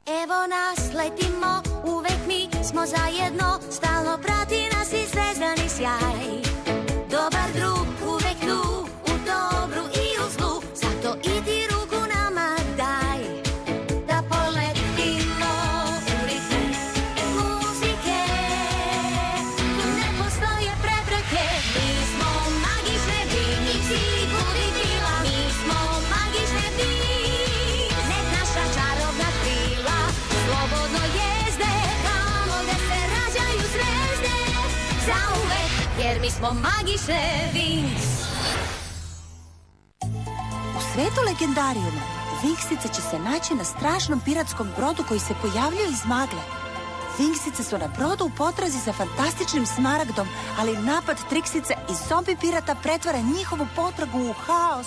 Evo nas, letimo, uvek mi smo zajedno, stalno prati nas i zvezdani sjaj. Dobar drug, uvek tu, u dobru i u zlu, zato i ti ruku nama daj. Da poletimo u ritmu muzike, tu ne postoje prepreke. Mi smo magične biljnici, budi bila, mi smo magične biljnici. Nek naša čarobna krila slobodno jezde, tamo gde se rađaju zvezde, zauvek, jer mi smo magične Winx. U svetu legendarijuma Winxice će se naći na strašnom piratskom brodu koji se pojavljuje iz magle. Winxice su na brodu u potrazi za fantastičnim smaragdom, ali napad Trixice i zombi pirata pretvara njihovu potragu u haos.